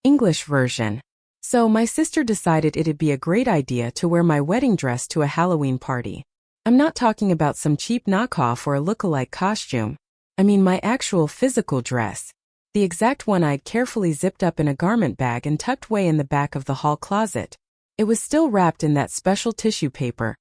English version. So my sister decided it'd be a great idea to wear my wedding dress to a Halloween party. I'm not talking about some cheap knockoff or a look-alike costume. I mean my actual physical dress. The exact one I'd carefully zipped up in a garment bag and tucked way in the back of the hall closet. It was still wrapped in that special tissue paper,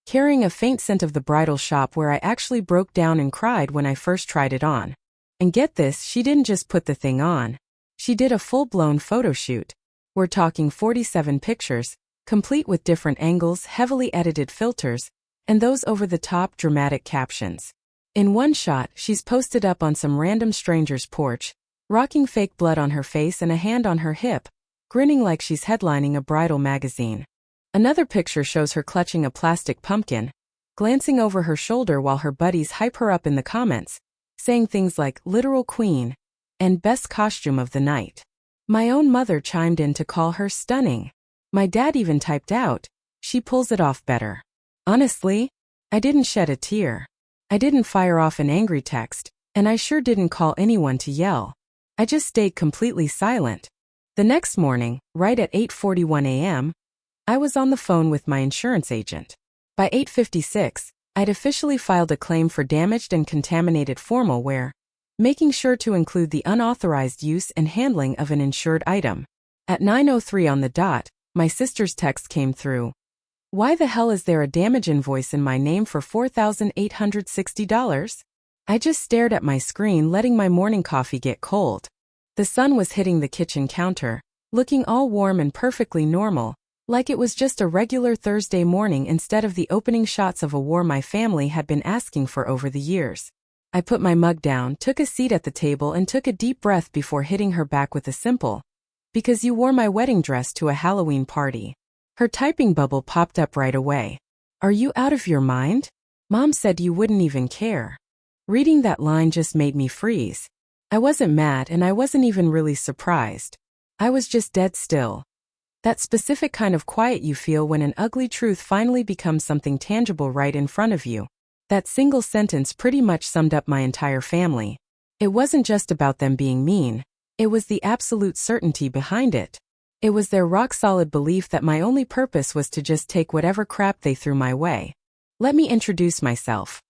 carrying a faint scent of the bridal shop where I actually broke down and cried when I first tried it on. And get this, she didn't just put the thing on. She did a full-blown photo shoot. We're talking 47 pictures, complete with different angles, heavily edited filters, and those over-the-top dramatic captions. In one shot, she's posted up on some random stranger's porch, rocking fake blood on her face and a hand on her hip, grinning like she's headlining a bridal magazine. Another picture shows her clutching a plastic pumpkin, glancing over her shoulder while her buddies hype her up in the comments, saying things like literal queen and best costume of the night. My own mother chimed in to call her stunning. My dad even typed out, "She pulls it off better." Honestly, I didn't shed a tear. I didn't fire off an angry text, and I sure didn't call anyone to yell. I just stayed completely silent. The next morning, right at 8:41 a.m., I was on the phone with my insurance agent. By 8:56, I'd officially filed a claim for damaged and contaminated formal wear, making sure to include the unauthorized use and handling of an insured item. At 9:03 on the dot, my sister's text came through. "Why the hell is there a damage invoice in my name for $4,860? I just stared at my screen, letting my morning coffee get cold. The sun was hitting the kitchen counter, looking all warm and perfectly normal, like it was just a regular Thursday morning instead of the opening shots of a war my family had been asking for over the years. I put my mug down, took a seat at the table and took a deep breath before hitting her back with a simple, "Because you wore my wedding dress to a Halloween party." Her typing bubble popped up right away. "Are you out of your mind? Mom said you wouldn't even care." Reading that line just made me freeze. I wasn't mad and I wasn't even really surprised. I was just dead still. That specific kind of quiet you feel when an ugly truth finally becomes something tangible right in front of you. That single sentence pretty much summed up my entire family. It wasn't just about them being mean. It was the absolute certainty behind it. It was their rock-solid belief that my only purpose was to just take whatever crap they threw my way. Let me introduce myself.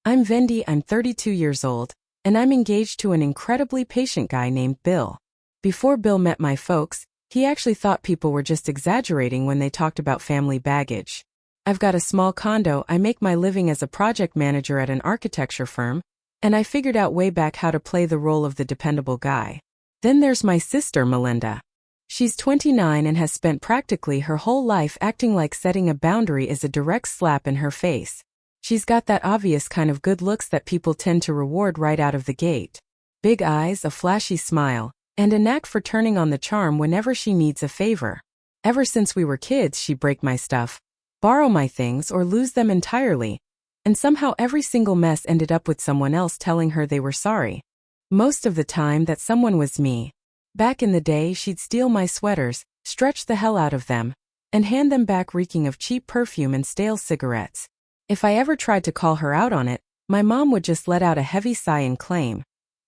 I'm Vendy, I'm 32 years old, and I'm engaged to an incredibly patient guy named Bill. Before Bill met my folks, he actually thought people were just exaggerating when they talked about family baggage. I've got a small condo, I make my living as a project manager at an architecture firm, and I figured out way back how to play the role of the dependable guy. Then there's my sister Melinda. She's 29 and has spent practically her whole life acting like setting a boundary is a direct slap in her face. She's got that obvious kind of good looks that people tend to reward right out of the gate. Big eyes, a flashy smile, and a knack for turning on the charm whenever she needs a favor. Ever since we were kids, she'd break my stuff, borrow my things or lose them entirely, and somehow every single mess ended up with someone else telling her they were sorry. Most of the time that someone was me. Back in the day, she'd steal my sweaters, stretch the hell out of them, and hand them back reeking of cheap perfume and stale cigarettes. If I ever tried to call her out on it, my mom would just let out a heavy sigh and claim,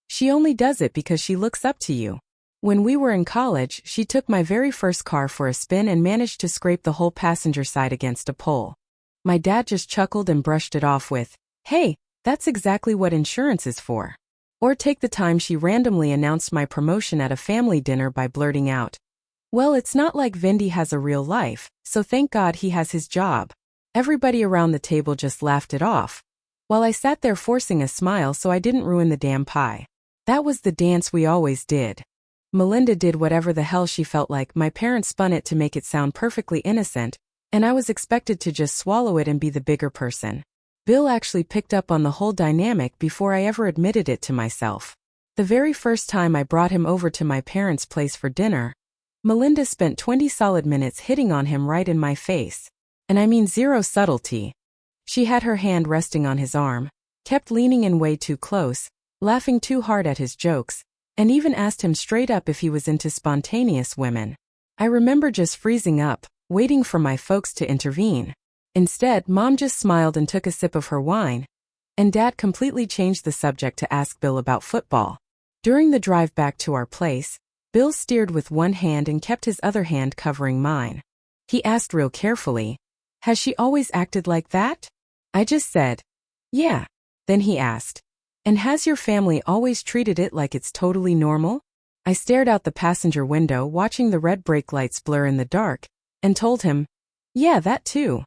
"She only does it because she looks up to you." When we were in college, she took my very first car for a spin and managed to scrape the whole passenger side against a pole. My dad just chuckled and brushed it off with, "Hey, that's exactly what insurance is for." Or take the time she randomly announced my promotion at a family dinner by blurting out, "Well, it's not like Vendy has a real life, so thank God he has his job." Everybody around the table just laughed it off, while I sat there forcing a smile so I didn't ruin the damn pie. That was the dance we always did. Melinda did whatever the hell she felt like. My parents spun it to make it sound perfectly innocent, and I was expected to just swallow it and be the bigger person. Bill actually picked up on the whole dynamic before I ever admitted it to myself. The very first time I brought him over to my parents' place for dinner, Melinda spent 20 solid minutes hitting on him right in my face. And I mean zero subtlety. She had her hand resting on his arm, kept leaning in way too close, laughing too hard at his jokes, and even asked him straight up if he was into spontaneous women. I remember just freezing up, waiting for my folks to intervene. Instead, Mom just smiled and took a sip of her wine, and Dad completely changed the subject to ask Bill about football. During the drive back to our place, Bill steered with one hand and kept his other hand covering mine. He asked real carefully, "Has she always acted like that?" I just said, "Yeah." Then he asked, "And has your family always treated it like it's totally normal?" I stared out the passenger window watching the red brake lights blur in the dark, and told him, "Yeah, that too."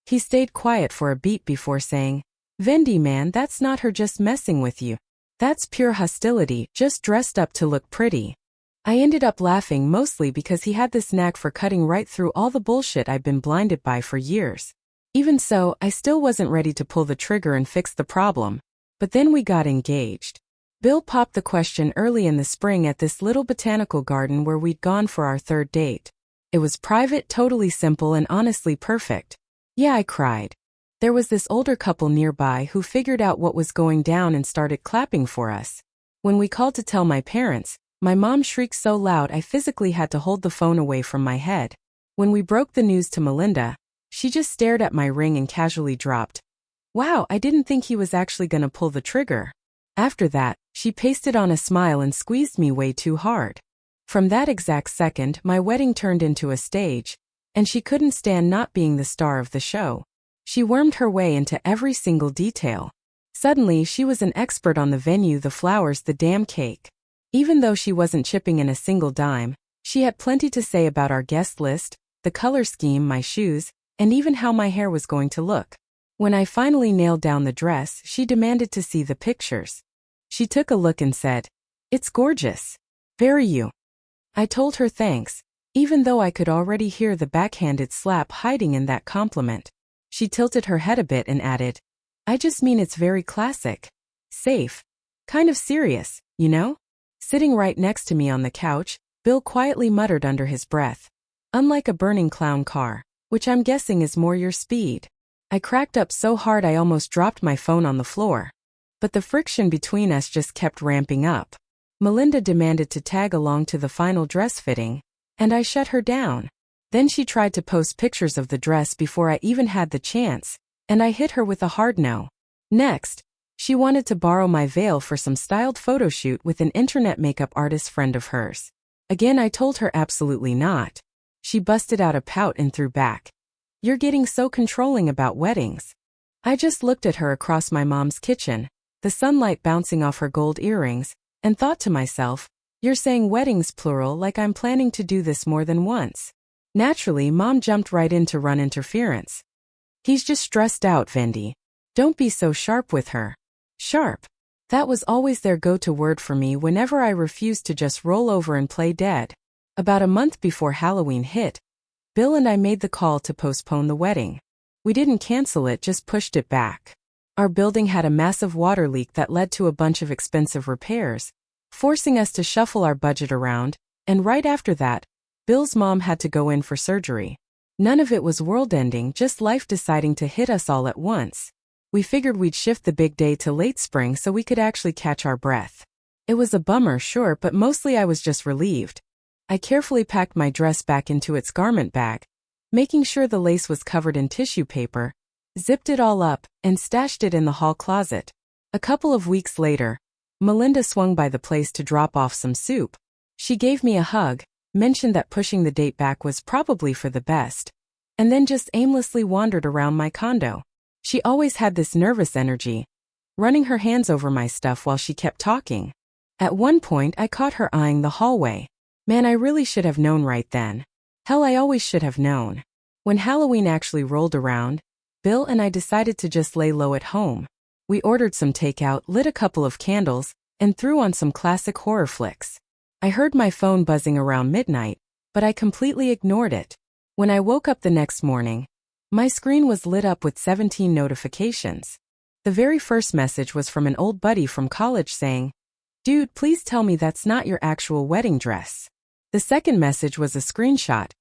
He stayed quiet for a beat before saying, "Vendy man, that's not her just messing with you. That's pure hostility, just dressed up to look pretty." I ended up laughing mostly because he had this knack for cutting right through all the bullshit I'd been blinded by for years. Even so, I still wasn't ready to pull the trigger and fix the problem. But then we got engaged. Bill popped the question early in the spring at this little botanical garden where we'd gone for our third date. It was private, totally simple, and honestly perfect. Yeah, I cried. There was this older couple nearby who figured out what was going down and started clapping for us. When we called to tell my parents, my mom shrieked so loud I physically had to hold the phone away from my head. When we broke the news to Melinda, she just stared at my ring and casually dropped, "Wow, I didn't think he was actually gonna pull the trigger." After that, she pasted on a smile and squeezed me way too hard. From that exact second, my wedding turned into a stage, and she couldn't stand not being the star of the show. She wormed her way into every single detail. Suddenly, she was an expert on the venue, the flowers, the damn cake. Even though she wasn't chipping in a single dime, she had plenty to say about our guest list, the color scheme, my shoes, and even how my hair was going to look. When I finally nailed down the dress, she demanded to see the pictures. She took a look and said, "It's gorgeous. Very you." I told her thanks, even though I could already hear the backhanded slap hiding in that compliment. She tilted her head a bit and added, "I just mean it's very classic. Safe. Kind of serious, you know?" Sitting right next to me on the couch, Bill quietly muttered under his breath, "Unlike a burning clown car, which I'm guessing is more your speed." I cracked up so hard I almost dropped my phone on the floor. But the friction between us just kept ramping up. Melinda demanded to tag along to the final dress fitting, and I shut her down. Then she tried to post pictures of the dress before I even had the chance, and I hit her with a hard no. Next, she wanted to borrow my veil for some styled photo shoot with an internet makeup artist friend of hers. Again, I told her absolutely not. She busted out a pout and threw back, "You're getting so controlling about weddings." I just looked at her across my mom's kitchen, the sunlight bouncing off her gold earrings, and thought to myself, "You're saying weddings plural like I'm planning to do this more than once." Naturally, Mom jumped right in to run interference. "He's just stressed out, Vendy. Don't be so sharp with her." Sharp. That was always their go-to word for me whenever I refused to just roll over and play dead. About a month before Halloween hit, Bill and I made the call to postpone the wedding. We didn't cancel it, just pushed it back. Our building had a massive water leak that led to a bunch of expensive repairs, forcing us to shuffle our budget around, and right after that, Bill's mom had to go in for surgery. None of it was world-ending, just life deciding to hit us all at once. We figured we'd shift the big day to late spring so we could actually catch our breath. It was a bummer, sure, but mostly I was just relieved. I carefully packed my dress back into its garment bag, making sure the lace was covered in tissue paper, zipped it all up, and stashed it in the hall closet. A couple of weeks later, Melinda swung by the place to drop off some soup. She gave me a hug, mentioned that pushing the date back was probably for the best, and then just aimlessly wandered around my condo. She always had this nervous energy, running her hands over my stuff while she kept talking. At one point, I caught her eyeing the hallway. Man, I really should have known right then. Hell, I always should have known. When Halloween actually rolled around, Bill and I decided to just lay low at home. We ordered some takeout, lit a couple of candles, and threw on some classic horror flicks. I heard my phone buzzing around midnight, but I completely ignored it. When I woke up the next morning, my screen was lit up with 17 notifications. The very first message was from an old buddy from college saying, "Dude, please tell me that's not your actual wedding dress." The second message was a screenshot,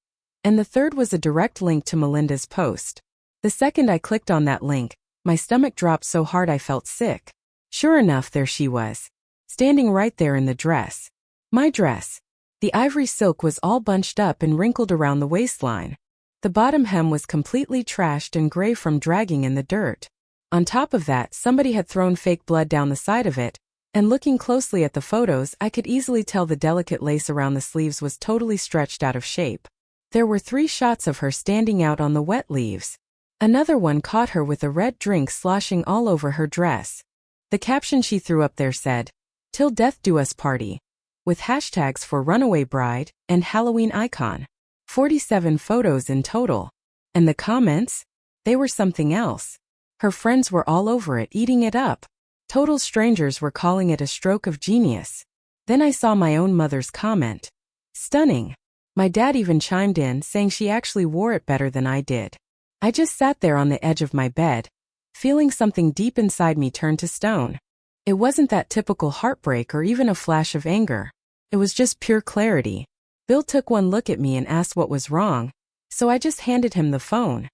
and the third was a direct link to Melinda's post. The second I clicked on that link, my stomach dropped so hard I felt sick. Sure enough, there she was, standing right there in the dress. My dress. The ivory silk was all bunched up and wrinkled around the waistline. The bottom hem was completely trashed and gray from dragging in the dirt. On top of that, somebody had thrown fake blood down the side of it, And looking closely at the photos, I could easily tell the delicate lace around the sleeves was totally stretched out of shape. There were 3 shots of her standing out on the wet leaves. Another one caught her with a red drink sloshing all over her dress. The caption she threw up there said, "Till death do us party," with hashtags for runaway bride and Halloween icon. 47 photos in total. And the comments? They were something else. Her friends were all over it, eating it up. Total strangers were calling it a stroke of genius. Then I saw my own mother's comment. "Stunning." My dad even chimed in, saying she actually wore it better than I did. I just sat there on the edge of my bed, feeling something deep inside me turn to stone. It wasn't that typical heartbreak or even a flash of anger. It was just pure clarity. Bill took one look at me and asked what was wrong, so I just handed him the phone.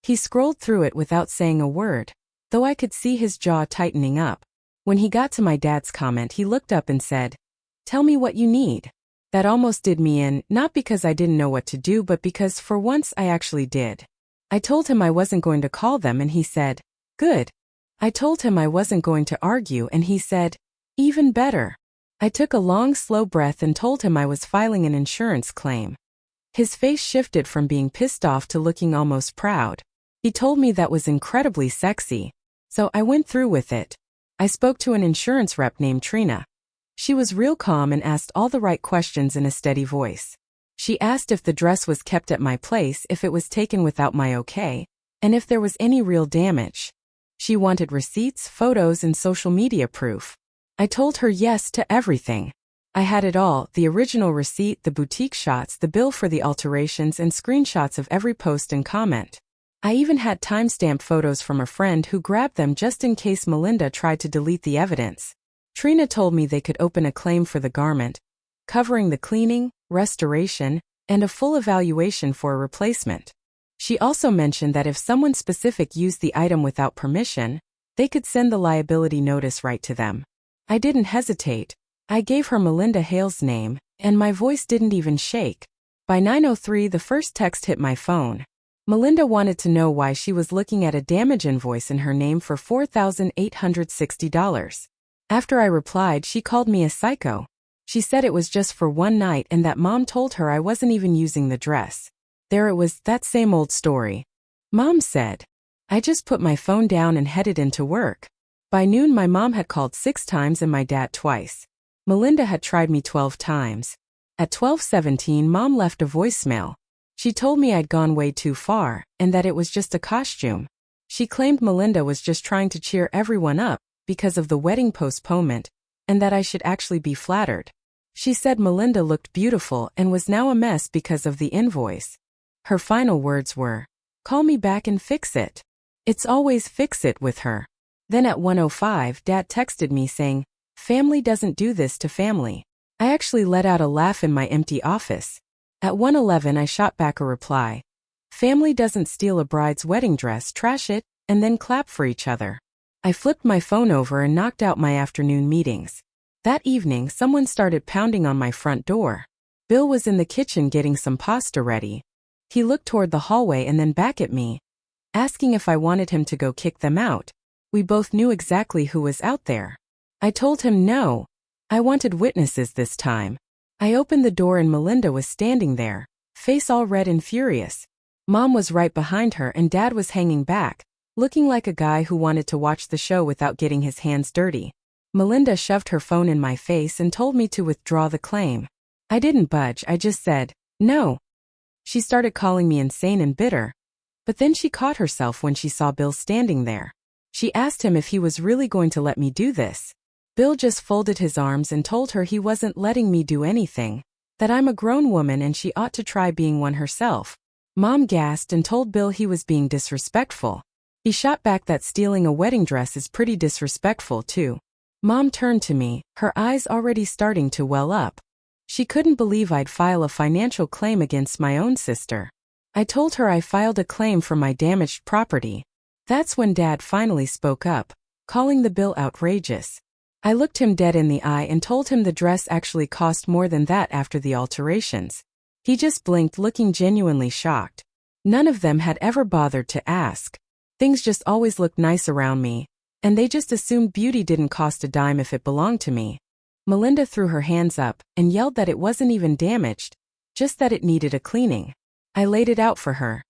He scrolled through it without saying a word, though I could see his jaw tightening up. When he got to my dad's comment, he looked up and said, "Tell me what you need." That almost did me in, not because I didn't know what to do, but because for once I actually did. I told him I wasn't going to call them and he said, "Good." I told him I wasn't going to argue and he said, "Even better." I took a long, slow breath and told him I was filing an insurance claim. His face shifted from being pissed off to looking almost proud. He told me that was incredibly sexy, so I went through with it. I spoke to an insurance rep named Trina. She was real calm and asked all the right questions in a steady voice. She asked if the dress was kept at my place, if it was taken without my okay, and if there was any real damage. She wanted receipts, photos, and social media proof. I told her yes to everything. I had it all: the original receipt, the boutique shots, the bill for the alterations, and screenshots of every post and comment. I even had timestamped photos from a friend who grabbed them just in case Melinda tried to delete the evidence. Trina told me they could open a claim for the garment, covering the cleaning, restoration, and a full evaluation for a replacement. She also mentioned that if someone specific used the item without permission, they could send the liability notice right to them. I didn't hesitate. I gave her Melinda Hale's name, and my voice didn't even shake. By 9:03, the first text hit my phone. Melinda wanted to know why she was looking at a damage invoice in her name for $4,860. After I replied, she called me a psycho. She said it was just for one night and that Mom told her I wasn't even using the dress. There it was, that same old story. Mom said. I just put my phone down and headed into work. By noon, my mom had called 6 times and my dad twice. Melinda had tried me 12 times. At 12:17, Mom left a voicemail. She told me I'd gone way too far and that it was just a costume. She claimed Melinda was just trying to cheer everyone up because of the wedding postponement, and that I should actually be flattered. She said Melinda looked beautiful and was now a mess because of the invoice. Her final words were, "Call me back and fix it." It's always fix it with her. Then at 1:05, Dad texted me saying, "Family doesn't do this to family." I actually let out a laugh in my empty office. At 1:11, I shot back a reply. "Family doesn't steal a bride's wedding dress, trash it, and then clap for each other." I flipped my phone over and knocked out my afternoon meetings. That evening, someone started pounding on my front door. Bill was in the kitchen getting some pasta ready. He looked toward the hallway and then back at me, asking if I wanted him to go kick them out. We both knew exactly who was out there. I told him no. I wanted witnesses this time. I opened the door and Melinda was standing there, face all red and furious. Mom was right behind her and Dad was hanging back, looking like a guy who wanted to watch the show without getting his hands dirty. Melinda shoved her phone in my face and told me to withdraw the claim. I didn't budge, I just said, "No." She started calling me insane and bitter. But then she caught herself when she saw Bill standing there. She asked him if he was really going to let me do this. Bill just folded his arms and told her he wasn't letting me do anything, that I'm a grown woman and she ought to try being one herself. Mom gasped and told Bill he was being disrespectful. He shot back that stealing a wedding dress is pretty disrespectful too. Mom turned to me, her eyes already starting to well up. She couldn't believe I'd file a financial claim against my own sister. I told her I filed a claim for my damaged property. That's when Dad finally spoke up, calling the bill outrageous. I looked him dead in the eye and told him the dress actually cost more than that after the alterations. He just blinked, looking genuinely shocked. None of them had ever bothered to ask. Things just always looked nice around me. And they just assumed beauty didn't cost a dime if it belonged to me. Melinda threw her hands up and yelled that it wasn't even damaged, just that it needed a cleaning. I laid it out for her.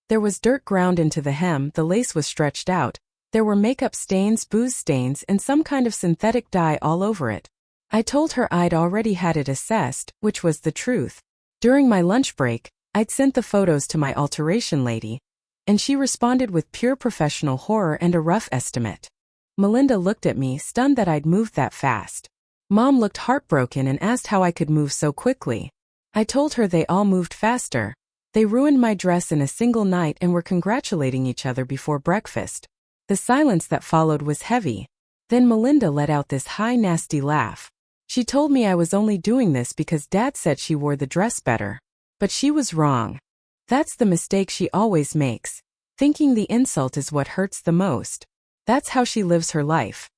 There was dirt ground into the hem, the lace was stretched out, there were makeup stains, booze stains, and some kind of synthetic dye all over it. I told her I'd already had it assessed, which was the truth. During my lunch break, I'd sent the photos to my alteration lady, and she responded with pure professional horror and a rough estimate. Melinda looked at me, stunned that I'd moved that fast. Mom looked heartbroken and asked how I could move so quickly. I told her they all moved faster. They ruined my dress in a single night and were congratulating each other before breakfast. The silence that followed was heavy. Then Melinda let out this high, nasty laugh. She told me I was only doing this because Dad said she wore the dress better. But she was wrong. That's the mistake she always makes, thinking the insult is what hurts the most. That's how she lives her life.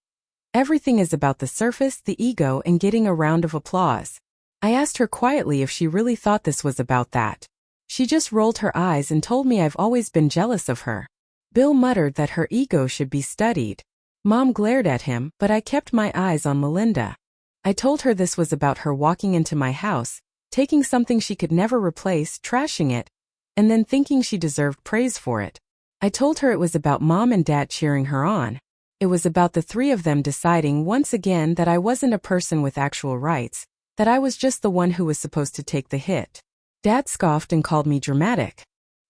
Everything is about the surface, the ego, and getting a round of applause. I asked her quietly if she really thought this was about that. She just rolled her eyes and told me I've always been jealous of her. Bill muttered that her ego should be studied. Mom glared at him, but I kept my eyes on Melinda. I told her this was about her walking into my house, taking something she could never replace, trashing it, and then thinking she deserved praise for it. I told her it was about Mom and Dad cheering her on. It was about the three of them deciding once again that I wasn't a person with actual rights, that I was just the one who was supposed to take the hit. Dad scoffed and called me dramatic.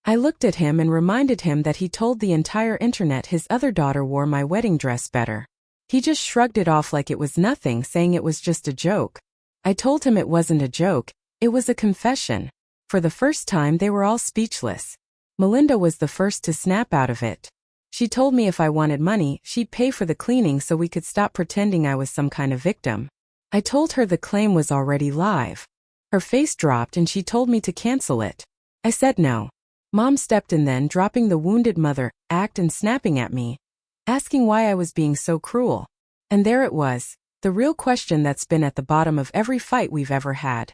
I looked at him and reminded him that he told the entire internet his other daughter wore my wedding dress better. He just shrugged it off like it was nothing, saying it was just a joke. I told him it wasn't a joke, it was a confession. For the first time they were all speechless. Melinda was the first to snap out of it. She told me if I wanted money, she'd pay for the cleaning so we could stop pretending I was some kind of victim. I told her the claim was already live. Her face dropped and she told me to cancel it. I said no. Mom stepped in then, dropping the wounded mother act and snapping at me, asking why I was being so cruel. And there it was, the real question that's been at the bottom of every fight we've ever had.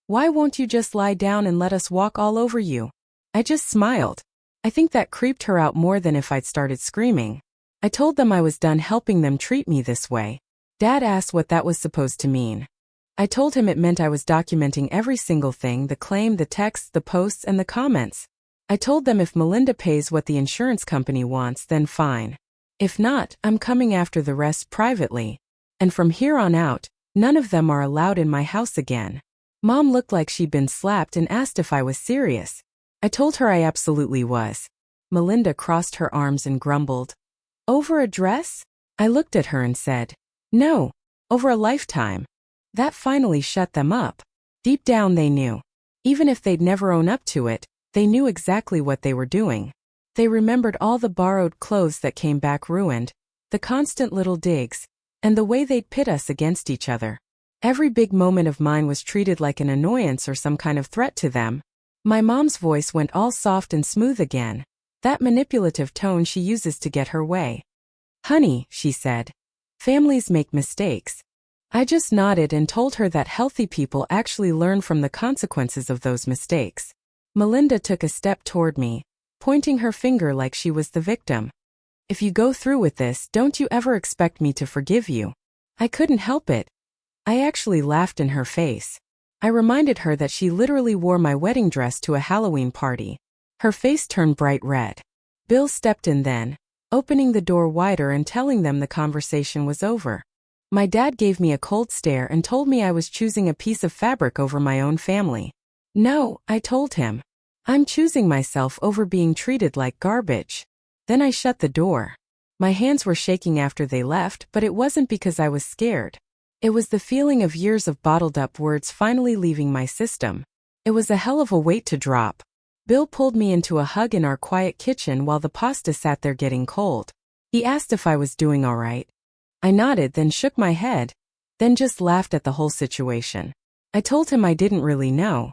Why won't you just lie down and let us walk all over you? I just smiled. I think that creeped her out more than if I'd started screaming. I told them I was done helping them treat me this way. Dad asked what that was supposed to mean. I told him it meant I was documenting every single thing, the claim, the texts, the posts, and the comments. I told them if Melinda pays what the insurance company wants, then fine. If not, I'm coming after the rest privately. And from here on out, none of them are allowed in my house again. Mom looked like she'd been slapped and asked if I was serious. I told her I absolutely was. Melinda crossed her arms and grumbled. Over a dress? I looked at her and said, no, over a lifetime. That finally shut them up. Deep down they knew. Even if they'd never own up to it, they knew exactly what they were doing. They remembered all the borrowed clothes that came back ruined, the constant little digs, and the way they'd pit us against each other. Every big moment of mine was treated like an annoyance or some kind of threat to them. My mom's voice went all soft and smooth again, that manipulative tone she uses to get her way. Honey, she said, families make mistakes. I just nodded and told her that healthy people actually learn from the consequences of those mistakes. Melinda took a step toward me, pointing her finger like she was the victim. If you go through with this, don't you ever expect me to forgive you. I couldn't help it. I actually laughed in her face. I reminded her that she literally wore my wedding dress to a Halloween party. Her face turned bright red. Bill stepped in then, opening the door wider and telling them the conversation was over. My dad gave me a cold stare and told me I was choosing a piece of fabric over my own family. No, I told him. I'm choosing myself over being treated like garbage. Then I shut the door. My hands were shaking after they left, but it wasn't because I was scared. It was the feeling of years of bottled up words finally leaving my system. It was a hell of a weight to drop. Bill pulled me into a hug in our quiet kitchen while the pasta sat there getting cold. He asked if I was doing all right. I nodded, then shook my head, then just laughed at the whole situation. I told him I didn't really know.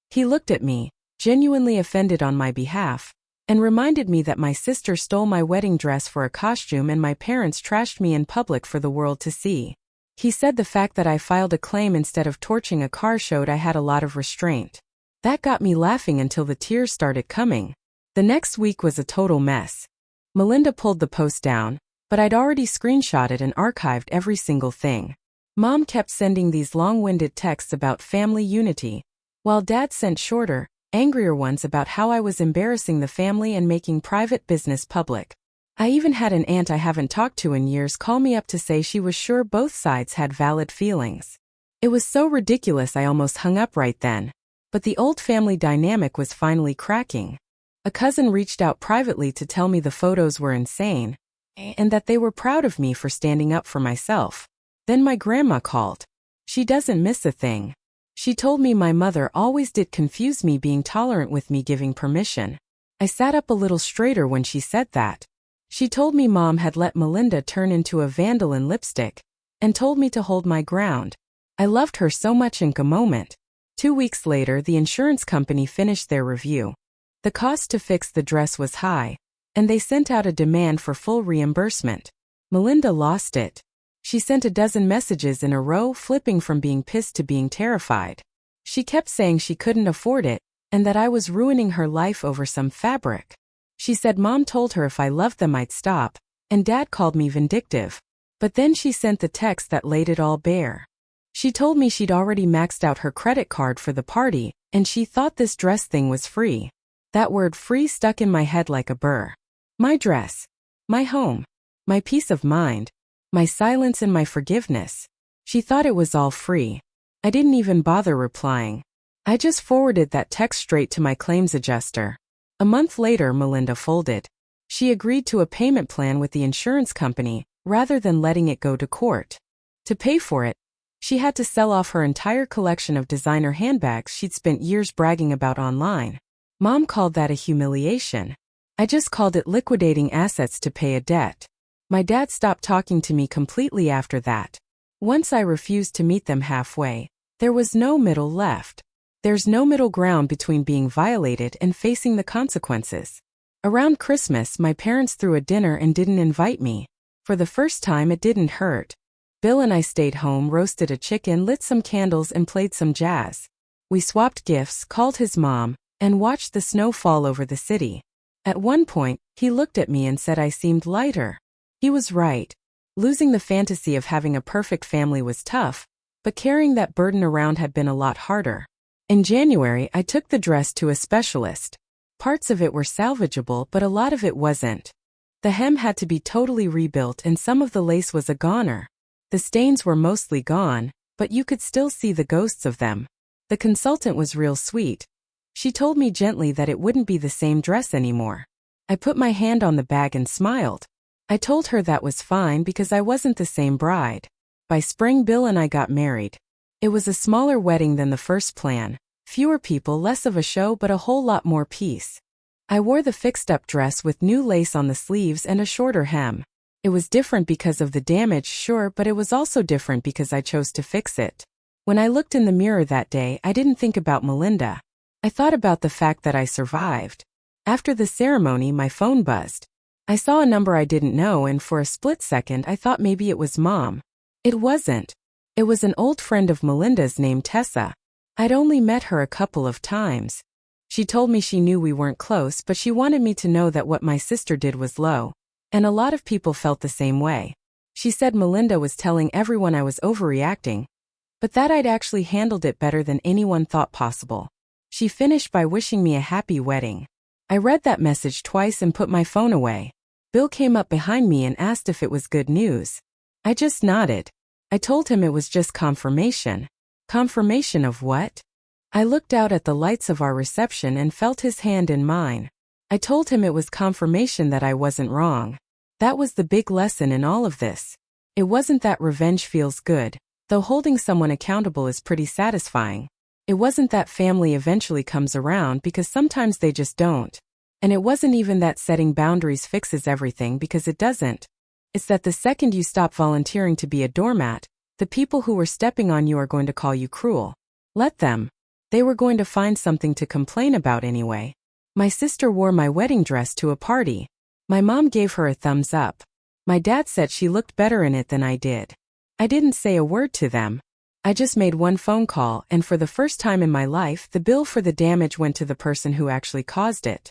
He looked at me, genuinely offended on my behalf, and reminded me that my sister stole my wedding dress for a costume and my parents trashed me in public for the world to see. He said the fact that I filed a claim instead of torching a car showed I had a lot of restraint. That got me laughing until the tears started coming. The next week was a total mess. Melinda pulled the post down, but I'd already screenshotted and archived every single thing. Mom kept sending these long-winded texts about family unity, while Dad sent shorter, angrier ones about how I was embarrassing the family and making private business public. I even had an aunt I haven't talked to in years call me up to say she was sure both sides had valid feelings. It was so ridiculous I almost hung up right then. But the old family dynamic was finally cracking. A cousin reached out privately to tell me the photos were insane, and that they were proud of me for standing up for myself. Then my grandma called. She doesn't miss a thing. She told me my mother always did confuse me being tolerant with me giving permission. I sat up a little straighter when she said that. She told me Mom had let Melinda turn into a vandal in lipstick, and told me to hold my ground. I loved her so much in a moment. 2 weeks later, the insurance company finished their review. The cost to fix the dress was high, and they sent out a demand for full reimbursement. Melinda lost it. She sent a dozen messages in a row, flipping from being pissed to being terrified. She kept saying she couldn't afford it, and that I was ruining her life over some fabric. She said Mom told her if I loved them I'd stop, and Dad called me vindictive. But then she sent the text that laid it all bare. She told me she'd already maxed out her credit card for the party, and she thought this dress thing was free. That word free stuck in my head like a burr. My dress. My home. My peace of mind. My silence and my forgiveness. She thought it was all free. I didn't even bother replying. I just forwarded that text straight to my claims adjuster. A month later, Melinda folded. She agreed to a payment plan with the insurance company, rather than letting it go to court. To pay for it, she had to sell off her entire collection of designer handbags she'd spent years bragging about online. Mom called that a humiliation. I just called it liquidating assets to pay a debt. My dad stopped talking to me completely after that. Once I refused to meet them halfway, there was no middle left. There's no middle ground between being violated and facing the consequences. Around Christmas, my parents threw a dinner and didn't invite me. For the first time, it didn't hurt. Bill and I stayed home, roasted a chicken, lit some candles, and played some jazz. We swapped gifts, called his mom, and watched the snow fall over the city. At one point, he looked at me and said I seemed lighter. He was right. Losing the fantasy of having a perfect family was tough, but carrying that burden around had been a lot harder. In January, I took the dress to a specialist. Parts of it were salvageable, but a lot of it wasn't. The hem had to be totally rebuilt and some of the lace was a goner. The stains were mostly gone, but you could still see the ghosts of them. The consultant was real sweet. She told me gently that it wouldn't be the same dress anymore. I put my hand on the bag and smiled. I told her that was fine because I wasn't the same bride. By spring, Bill and I got married. It was a smaller wedding than the first plan. Fewer people, less of a show, but a whole lot more peace. I wore the fixed-up dress with new lace on the sleeves and a shorter hem. It was different because of the damage, sure, but it was also different because I chose to fix it. When I looked in the mirror that day, I didn't think about Melinda. I thought about the fact that I survived. After the ceremony, my phone buzzed. I saw a number I didn't know, and for a split second I thought maybe it was Mom. It wasn't. It was an old friend of Melinda's named Tessa. I'd only met her a couple of times. She told me she knew we weren't close, but she wanted me to know that what my sister did was low. And a lot of people felt the same way. She said Melinda was telling everyone I was overreacting, but that I'd actually handled it better than anyone thought possible. She finished by wishing me a happy wedding. I read that message twice and put my phone away. Bill came up behind me and asked if it was good news. I just nodded. I told him it was just confirmation. Confirmation of what? I looked out at the lights of our reception and felt his hand in mine. I told him it was confirmation that I wasn't wrong. That was the big lesson in all of this. It wasn't that revenge feels good, though holding someone accountable is pretty satisfying. It wasn't that family eventually comes around, because sometimes they just don't. And it wasn't even that setting boundaries fixes everything, because it doesn't. It's that the second you stop volunteering to be a doormat, the people who were stepping on you are going to call you cruel. Let them. They were going to find something to complain about anyway. My sister wore my wedding dress to a party. My mom gave her a thumbs up. My dad said she looked better in it than I did. I didn't say a word to them. I just made one phone call, and for the first time in my life, the bill for the damage went to the person who actually caused it.